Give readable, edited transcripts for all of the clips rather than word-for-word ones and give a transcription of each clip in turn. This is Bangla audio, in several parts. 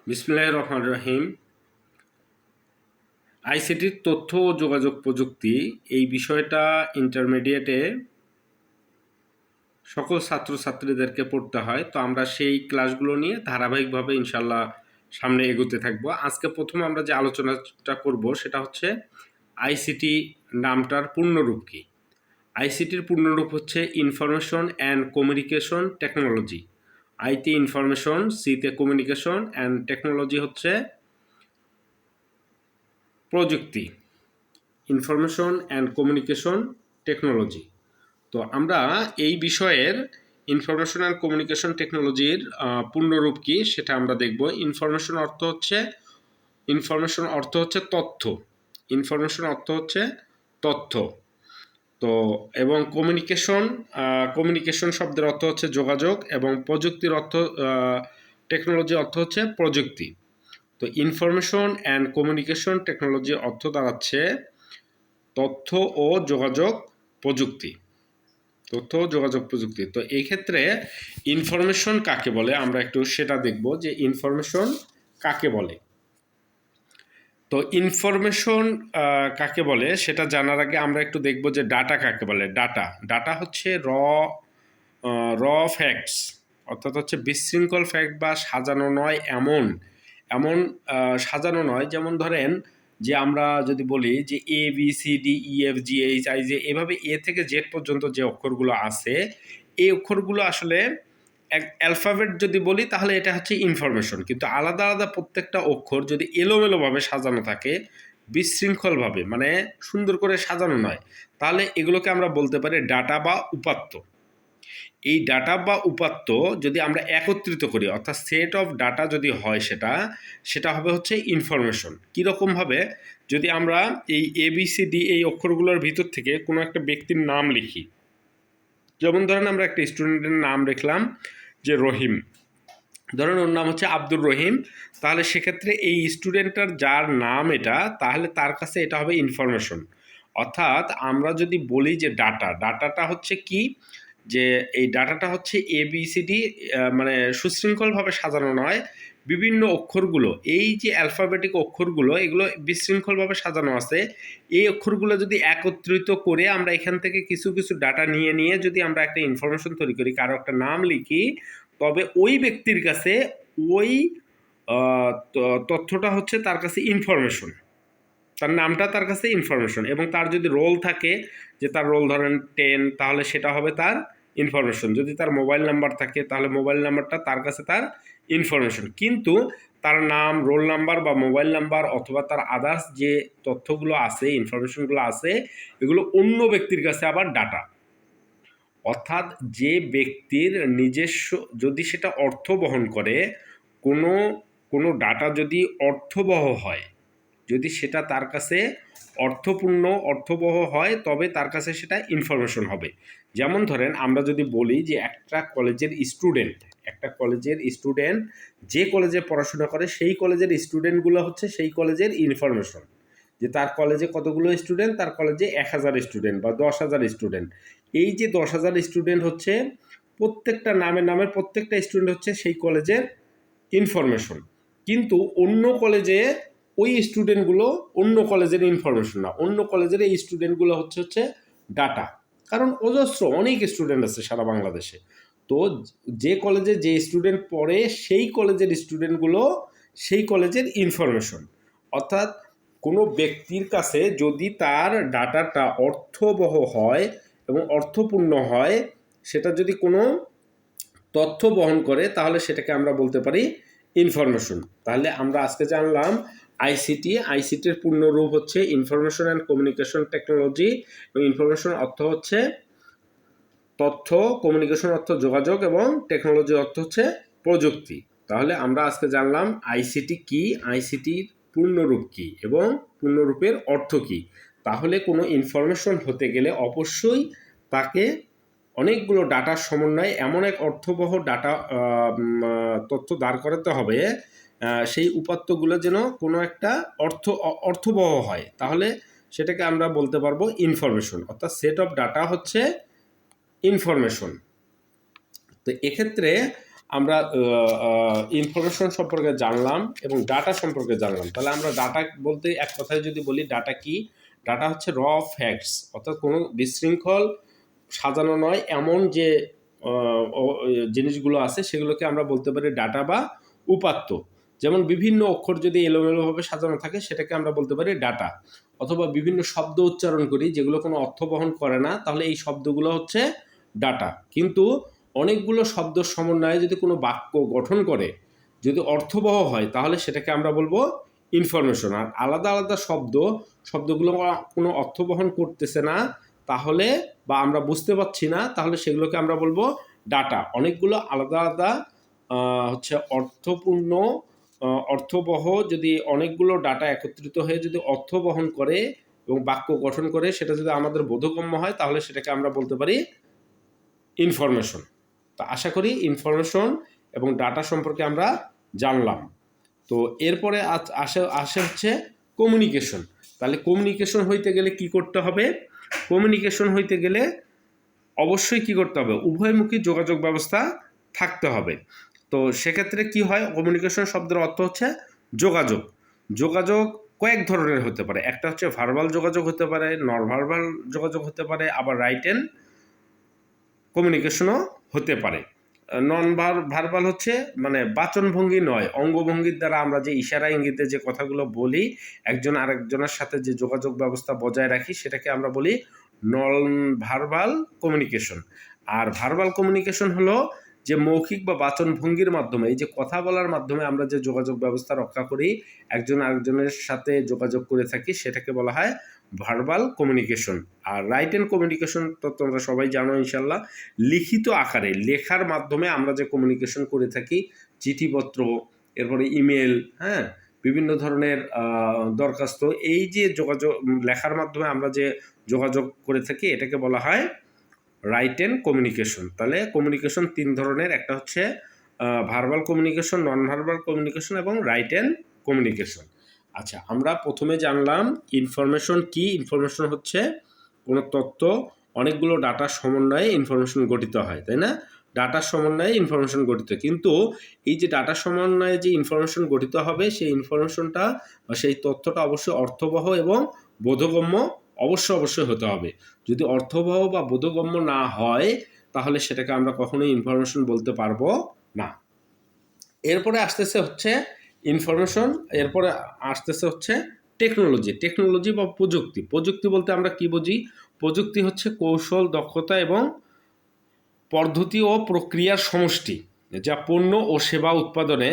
বিসমিল্লাহির রহমানির রহিম। আইসিটির তথ্য ও যোগাযোগ প্রযুক্তি এই বিষয়টা ইন্টারমিডিয়েটে সকল ছাত্রছাত্রীদেরকে পড়তে হয়। তো আমরা সেই ক্লাসগুলো নিয়ে ধারাবাহিকভাবে ইনশাল্লাহ সামনে এগোতে থাকবো। আজকে প্রথমে আমরা যে আলোচনাটা করব সেটা হচ্ছে আইসিটি নামটার পূর্ণরূপ কী। আইসিটির পূর্ণরূপ হচ্ছে ইনফরমেশন অ্যান্ড কমিউনিকেশন টেকনোলজি। আইতে ইনফরমেশন, সিতে কমিউনিকেশন অ্যান্ড টেকনোলজি হচ্ছে প্রযুক্তি। Information and communication technology. তো আমরা এই বিষয়ের ইনফরমেশন অ্যান্ড কমিউনিকেশন টেকনোলজির পূর্ণরূপ কী সেটা আমরা দেখব। ইনফরমেশন অর্থ হচ্ছে তথ্য। ইনফরমেশন অর্থ হচ্ছে তথ্য। তো এবং কমিউনিকেশন শব্দের অর্থ হচ্ছে যোগাযোগ, এবং প্রযুক্তির অর্থ টেকনোলজি অর্থ হচ্ছে প্রযুক্তি। তো ইনফরমেশন অ্যান্ড কমিউনিকেশন টেকনোলজি অর্থ দাঁড়াচ্ছে তথ্য ও যোগাযোগ প্রযুক্তি। তথ্য ও যোগাযোগ প্রযুক্তি। তো এই ক্ষেত্রে ইনফরমেশন কাকে বলে আমরা একটু সেটা দেখব যে ইনফরমেশন কাকে বলে। তো ইনফরমেশন কাকে বলে সেটা জানার আগে আমরা একটু দেখব যে ডাটা কাকে বলে। ডাটা হচ্ছে র ফ্যাক্টস, অর্থাৎ হচ্ছে বিশৃঙ্খল ফ্যাক্ট বা সাজানো নয় এমন সাজানো নয়। যেমন ধরেন যে আমরা যদি বলি যে A B C D E F G H I J, এভাবে এ থেকে জেড পর্যন্ত যে অক্ষরগুলো আছে, এই অক্ষরগুলো আসলে অ্যালফাবেট যদি বলি তাহলে এটা হচ্ছে ইনফরমেশন। কিন্তু আলাদা আলাদা প্রত্যেকটা অক্ষর যদি এলোমেলোভাবে সাজানো থাকে, বিশৃঙ্খলভাবে, মানে সুন্দর করে সাজানো নয়, তাহলে এগুলোকে আমরা বলতে পারি ডাটা বা উপাত্ত। এই ডাটা বা উপাত্ত যদি আমরা একত্রিত করি, অর্থাৎ সেট অফ ডাটা যদি হয়, সেটা হবে হচ্ছে ইনফরমেশন। কীরকমভাবে, যদি আমরা এই এবিসিডি এই অক্ষরগুলোর ভিতর থেকে কোনো একটা ব্যক্তির নাম লিখি, যেমন ধরেন আমরা একটা স্টুডেন্টের নাম লিখলাম যে রহিম, ধরেন ওর নাম হচ্ছে আব্দুর রহিম, তাহলে সেক্ষেত্রে এই স্টুডেন্টটার যার নাম এটা, তাহলে তার কাছে এটা হবে ইনফরমেশন। অর্থাৎ আমরা যদি বলি যে ডাটাটা হচ্ছে কি, যে এই ডাটাটা হচ্ছে এবিসিডি, মানে সুশৃঙ্খলভাবে সাজানো নয়, বিভিন্ন অক্ষরগুলো, এই যে অ্যালফাবেটিক অক্ষরগুলো, এগুলো বিশৃঙ্খলভাবে সাজানো আছে। এই অক্ষরগুলো যদি একত্রিত করে আমরা এখান থেকে কিছু কিছু ডাটা নিয়ে যদি আমরা একটা ইনফরমেশন তৈরি করি, কারো একটা নাম লিখি, তবে ওই ব্যক্তির কাছে ওই তথ্যটা হচ্ছে তার কাছে ইনফরমেশন, তার নামটা তার কাছে ইনফরমেশন। এবং তার যদি রোল থাকে, যে তার রোল ধরেন 10, তাহলে সেটা হবে তার ইনফরমেশন। যদি তার মোবাইল নাম্বার থাকে, তাহলে মোবাইল নাম্বারটা তার কাছে তার ইনফরমেশন। কিন্তু তার নাম, রোল নাম্বার বা মোবাইল নাম্বার অথবা তার আদার্স যে তথ্যগুলো আছে, ইনফরমেশনগুলো আছে, এগুলো অন্য ব্যক্তির কাছে আবার ডাটা। অর্থাৎ যে ব্যক্তির নিজস্ব, যদি সেটা অর্থ বহন করে, কোনো ডাটা যদি অর্থবহ হয়, যদি সেটা তার কাছে অর্থবহ হয়, তবে তার কাছে সেটা ইনফরমেশন হবে। যেমন ধরেন আমরা যদি বলি যে একটা কলেজের স্টুডেন্ট যে কলেজে পড়াশোনা করে, সেই কলেজের স্টুডেন্টগুলো হচ্ছে সেই কলেজের ইনফরমেশন। যে তার কলেজে কতগুলো স্টুডেন্ট, তার কলেজে 1000 স্টুডেন্ট বা 10,000 স্টুডেন্ট। এই যে 10,000 স্টুডেন্ট হচ্ছে, প্রত্যেকটা নামের প্রত্যেকটা স্টুডেন্ট হচ্ছে সেই কলেজের ইনফরমেশন। কিন্তু অন্য কলেজে ওই স্টুডেন্টগুলো অন্য কলেজের ইনফরমেশন না, অন্য কলেজের এই স্টুডেন্টগুলো হচ্ছে ডাটা। কারণ অজস্র অনেক স্টুডেন্ট আছে সারা বাংলাদেশে। তো যে কলেজে যে স্টুডেন্ট পড়ে, সেই কলেজের স্টুডেন্টগুলো সেই কলেজের ইনফরমেশন। অর্থাৎ কোনো ব্যক্তির কাছে যদি তার ডাটাটা অর্থবহ হয় এবং অর্থপূর্ণ হয়, সেটা যদি কোনো তথ্য বহন করে, তাহলে সেটাকে আমরা বলতে পারি ইনফরমেশন। তাহলে আমরা আজকে জানলাম আইসিটির পূর্ণরূপ হচ্ছে ইনফরমেশন অ্যান্ড কমিউনিকেশন টেকনোলজি। এবং ইনফরমেশন অর্থ হচ্ছে তথ্য, কমিউনিকেশন অর্থ যোগাযোগ, এবং টেকনোলজি অর্থ হচ্ছে প্রযুক্তি। তাহলে আমরা আজকে জানলাম আইসিটি কি, আইসিটির পূর্ণরূপ কি, এবং পূর্ণরূপের অর্থ কি। তাহলে কোনো ইনফরমেশন হতে গেলে অবশ্যই তাকে অনেকগুলো ডাটার সমন্বয়ে এমন এক অর্থবহ তথ্য দাঁড় করাতে হবে, সেই উপাত্তগুলো যেন কোনো একটা অর্থবহ হয়, তাহলে সেটাকে আমরা বলতে পারবো ইনফরমেশন। অর্থাৎ সেট অফ ডাটা হচ্ছে ইনফরমেশন। তো এক্ষেত্রে আমরা ইনফরমেশন সম্পর্কে জানলাম এবং ডাটা সম্পর্কে জানলাম। তাহলে আমরা ডাটা বলতে এক কথায় যদি বলি, ডাটা কি? ডাটা হচ্ছে র ফ্যাক্টস, অর্থাৎ কোনো বিশৃঙ্খল সাজানো নয় এমন যে জিনিসগুলো আছে সেগুলোকে আমরা বলতে পারি ডাটা বা উপাত্ত। যেমন বিভিন্ন অক্ষর যদি এলোমেলোভাবে সাজানো থাকে সেটাকে আমরা বলতে পারি ডাটা। অথবা বিভিন্ন শব্দ উচ্চারণ করি যেগুলো কোনো অর্থ বহন করে না, তাহলে এই শব্দগুলো হচ্ছে ডাটা। কিন্তু অনেকগুলো শব্দের সমন্বয়ে যদি কোনো বাক্য গঠন করে, যদি অর্থবহ হয়, তাহলে সেটাকে আমরা বলবো ইনফরমেশন। আর আলাদা আলাদা শব্দগুলো কোনো অর্থ বহন করতেছে না তাহলে, বা আমরা বুঝতে পারছি না, তাহলে সেগুলোকে আমরা বলবো ডাটা। অনেকগুলো আলাদা আলাদা হচ্ছে অর্থপূর্ণ অর্থবহ যদি অনেকগুলো ডাটা একত্রিত হয়ে যদি অর্থ বহন করে এবং বাক্য গঠন করে, সেটা যদি আমাদের বোধগম্য হয়, তাহলে সেটাকে আমরা বলতে পারি ইনফরমেশন। তো আশা করি ইনফরমেশন এবং ডাটা সম্পর্কে আমরা জানলাম। তো এরপরে আসে হচ্ছে কমিউনিকেশন। তাহলে কমিউনিকেশন হইতে গেলে কি করতে হবে? কমিউনিকেশন হইতে গেলে অবশ্যই কি করতে হবে? উভয়মুখী যোগাযোগ ব্যবস্থা থাকতে হবে। তো সেক্ষেত্রে কি হয়? কমিউনিকেশন শব্দের অর্থ হচ্ছে যোগাযোগ। যোগাযোগ কয়েক ধরনের হতে পারে। একটা হচ্ছে ভার্বাল যোগাযোগ হতে পারে, নন ভার্বাল যোগাযোগ হতে পারে, আবার রাইটেন কমিউনিকেশনও হতে পারে। নন ভার্বাল হচ্ছে মানে বাচনভঙ্গি নয়, অঙ্গভঙ্গির দ্বারা আমরা যে ইশারা ইঙ্গিতে যে কথাগুলো বলি, একজন আরেকজনের সাথে যে যোগাযোগ ব্যবস্থা বজায় রাখি, সেটাকে আমরা বলি নন ভার্বাল কমিউনিকেশন। আর ভার্বাল কমিউনিকেশন হলো যে মৌখিক বা বাচনভঙ্গির মাধ্যমে, এই যে কথা বলার মাধ্যমে আমরা যে যোগাযোগ ব্যবস্থা রক্ষা করি, একজন আরেকজনের সাথে যোগাযোগ করে থাকি, সেটাকে বলা হয় verbal communication. Are written communication তো তোমরা সবাই জানো ইনশাল্লাহ, লিখিত আকারে লেখার মাধ্যমে আমরা যে কমিউনিকেশন করে থাকি, চিঠিপত্র, এরপরে ইমেল, হ্যাঁ, বিভিন্ন ধরনের দরখাস্ত, এই যে যোগাযোগ লেখার মাধ্যমে আমরা যে যোগাযোগ করে থাকি, এটাকে বলা হয় রাইটেন কমিউনিকেশন। তাহলে কমিউনিকেশন তিন ধরনের, একটা হচ্ছে verbal communication, non verbal communication এবং রাইটেন কমিউনিকেশন। আচ্ছা, আমরা প্রথমে জানলাম ইনফরমেশন কি। ইনফরমেশন হচ্ছে কোনো তথ্য অনেকগুলো ডাটার সমন্বয়ে ইনফরমেশন গঠিত হয়, তাই না? ডাটার সমন্বয়ে ইনফরমেশন গঠিত। কিন্তু এই যে ডাটার সমন্বয়ে যে ইনফরমেশন গঠিত হবে, সেই ইনফরমেশনটা বা সেই তথ্যটা অবশ্যই অর্থবহ এবং বোধগম্য অবশ্যই হতে হবে। যদি অর্থবহ বা বোধগম্য না হয়, তাহলে সেটাকে আমরা কখনোই ইনফরমেশন বলতে পারবো না। এরপরে আসতেছে হচ্ছে ইনফরমেশন, এরপরে আসতেছে হচ্ছে টেকনোলজি বা প্রযুক্তি। প্রযুক্তি বলতে আমরা কি বুঝি? প্রযুক্তি হচ্ছে কৌশল, দক্ষতা এবং পদ্ধতি ও প্রক্রিয়ার সমষ্টি, যা পণ্য ও সেবা উৎপাদনে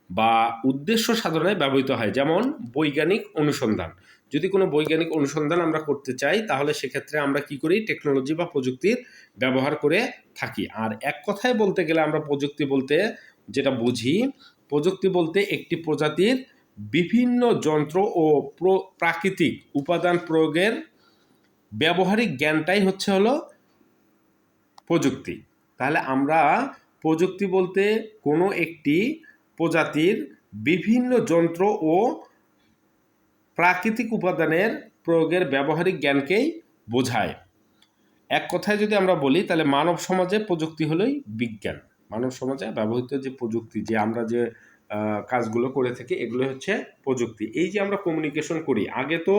বা উদ্দেশ্য সাধনে ব্যবহৃত হয়। যেমন বৈজ্ঞানিক অনুসন্ধান। যদি কোনো বৈজ্ঞানিক অনুসন্ধান আমরা করতে চাই, তাহলে সেক্ষেত্রে আমরা কি করি? টেকনোলজি বা প্রযুক্তির ব্যবহার করে থাকি। আর এক কথায় বলতে গেলে আমরা প্রযুক্তি বলতে যেটা বুঝি, প্রযুক্তি বলতে একটি প্রজাতির বিভিন্ন যন্ত্র ও প্রাকৃতিক উপাদান প্রয়োগের ব্যবহারিক জ্ঞানটাই হলো প্রযুক্তি। তাহলে আমরা প্রযুক্তি বলতে কোনো একটি প্রজাতির বিভিন্ন যন্ত্র ও প্রাকৃতিক উপাদানের প্রয়োগের ব্যবহারিক জ্ঞানকেই বোঝায়। এক কথায় যদি আমরা বলি, তাহলে মানব সমাজে প্রযুক্তি হলোই বিজ্ঞান। মানব সমাজে ব্যবহৃত যে প্রযুক্তি, যে আমরা যে কাজগুলো করে থাকি, এগুলো হচ্ছে প্রযুক্তি। এই যে আমরা কমিউনিকেশন করি, আগে তো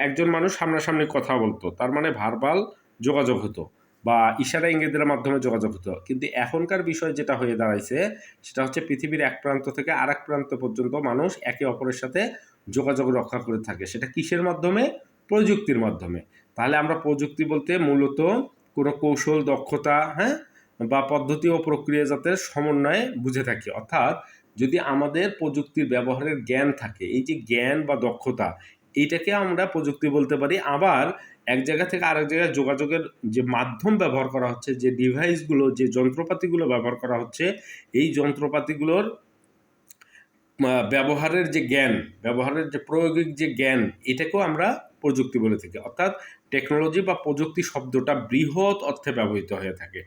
একজন মানুষ সামনাসামনি কথা বলতো, তার মানে ভার্বাল যোগাযোগ হতো বা ইশারা ইঙ্গিতের মাধ্যমে যোগাযোগ হতো। কিন্তু এখনকার বিষয় যেটা হয়ে দাঁড়াইছে, সেটা হচ্ছে পৃথিবীর এক প্রান্ত থেকে আরেক প্রান্ত পর্যন্ত মানুষ একে অপরের সাথে যোগাযোগ রক্ষা করে থাকে। সেটা কিসের মাধ্যমে? প্রযুক্তির মাধ্যমে। তাহলে আমরা প্রযুক্তি বলতে মূলত কোনো কৌশল, দক্ষতা, হ্যাঁ, বা পদ্ধতি ও প্রক্রিয়াজাতের সমন্বয়ে বুঝে থাকি। অর্থাৎ যদি আমাদের প্রযুক্তির ব্যবহারের জ্ঞান থাকে, এই যে জ্ঞান বা দক্ষতা, এইটাকে আমরা প্রযুক্তি বলতে পারি। আবার এক জায়গা থেকে আরেক জায়গায় যোগাযোগের যে মাধ্যম ব্যবহার করা হচ্ছে, যে ডিভাইসগুলো, যে যন্ত্রপাতিগুলো ব্যবহার করা হচ্ছে, এই যন্ত্রপাতিগুলোর ব্যবহারের যে জ্ঞান, ব্যবহারের যে প্রয়োগিক যে জ্ঞান, এটাকেও আমরা প্রযুক্তি বলে থাকি। অর্থাৎ টেকনোলজি বা প্রযুক্তি শব্দটা বৃহৎ অর্থে ব্যবহৃত হয়ে থাকে,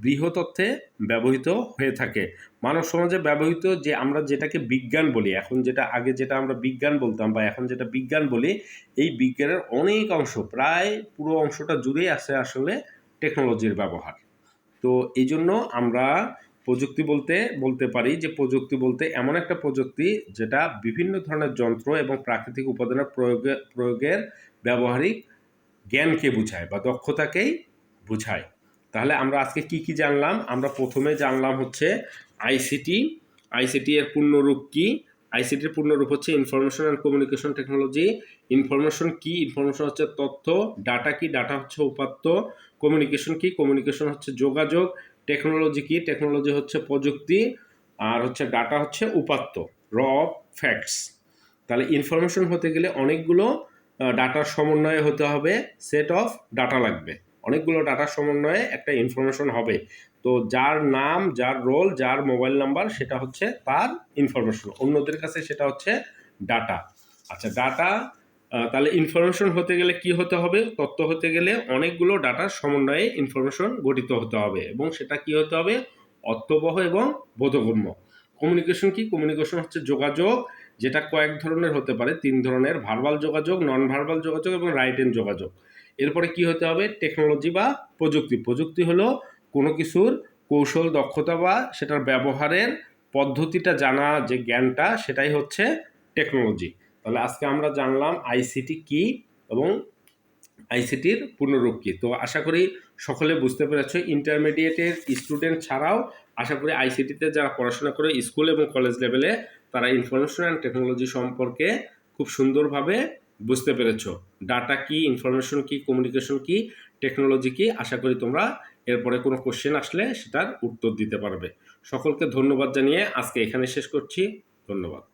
বৃহৎ অর্থে ব্যবহৃত হয়ে থাকে মানব সমাজে ব্যবহৃত। যে আমরা যেটাকে বিজ্ঞান বলি এখন, যেটা আগে যেটা আমরা বিজ্ঞান বলতাম বা এখন যেটা বিজ্ঞান বলি, এই বিজ্ঞানের অনেক অংশ, প্রায় পুরো অংশটা জুড়েই আছে আসলে টেকনোলজির ব্যবহার। তো এই জন্য আমরা প্রযুক্তি বলতে পারি যে প্রযুক্তি বলতে এমন একটা প্রযুক্তি যেটা বিভিন্ন ধরনের যন্ত্র এবং প্রাকৃতিক উপাদানের প্রয়োগের ব্যবহারিক জ্ঞানকে বোঝায় বা দক্ষতাকেই বোঝায়। তাহলে আমরা আজকে কি কি জানলাম? আমরা প্রথমে জানলাম হচ্ছে আইসিটি। আইসিটি এর পূর্ণরূপ কি? আইসিটির পূর্ণরূপ হচ্ছে information and communication technology. Information কি? ইনফরমেশন হচ্ছে তথ্য। ডাটা কি? ডাটা হচ্ছে উপাত্ত। কমিউনিকেশন কি? কমিউনিকেশন হচ্ছে যোগাযোগ। টেকনোলজি কি? টেকনোলজি হচ্ছে প্রযুক্তি। আর হচ্ছে ডাটা হচ্ছে উপাত্ত, র ফ্যাক্টস। তাহলে ইনফরমেশন হতে গেলে অনেকগুলো ডাটার সমন্বয়ে হতে হবে, সেট অফ ডাটা লাগবে। অনেকগুলো ডাটার সমন্বয়ে একটা ইনফরমেশন হবে। তো যার নাম, যার রোল, যার মোবাইল নাম্বার, সেটা হচ্ছে তার ইনফরমেশন। অন্যদের কাছে সেটা হচ্ছে ডাটা। আচ্ছা, ডাটা তাহলে ইনফরমেশন হতে গেলে কি হতে হবে? তথ্য হতে গেলে অনেকগুলো ডাটার সমন্বয়ে ইনফরমেশন গঠিত হতে হবে এবং সেটা কি হতে হবে? অর্থবহ এবং বোধগম্য। কমিউনিকেশন কি? কমিউনিকেশন হচ্ছে যোগাযোগ, যেটা কয়েক ধরনের হতে পারে, 3 ধরনের: ভার্বাল যোগাযোগ, নন ভার্বাল যোগাযোগ এবং রাইটেন যোগাযোগ। এরপরে কি হতে হবে? টেকনোলজি বা প্রযুক্তি। প্রযুক্তি হলো কোনো কিছুর কৌশল, দক্ষতা বা সেটার ব্যবহারের পদ্ধতিটা জানা, যে জ্ঞানটা, সেটাই হচ্ছে টেকনোলজি। তাহলে আজকে আমরা জানলাম আইসিটি কি এবং আইসিটির পূর্ণরূপ কি। তো আশা করি সকলে বুঝতে পেরেছ। ইন্টারমিডিয়েটের স্টুডেন্ট ছাড়াও আশা করি আইসিটিতে যারা পড়াশোনা করে স্কুল এবং কলেজ লেভেলে, তারা ইনফরমেশন অ্যান্ড টেকনোলজি সম্পর্কে খুব সুন্দরভাবে বুঝতে পেরেছ। ডাটা কি, ইনফরমেশন কি, কমিউনিকেশন কি, টেকনোলজি কি। আশা করি তোমরা এরপরে কোনো কোশ্চেন আসলে সেটার উত্তর দিতে পারবে। সকলকে ধন্যবাদ জানিয়ে আজকে এখানে শেষ করছি। ধন্যবাদ।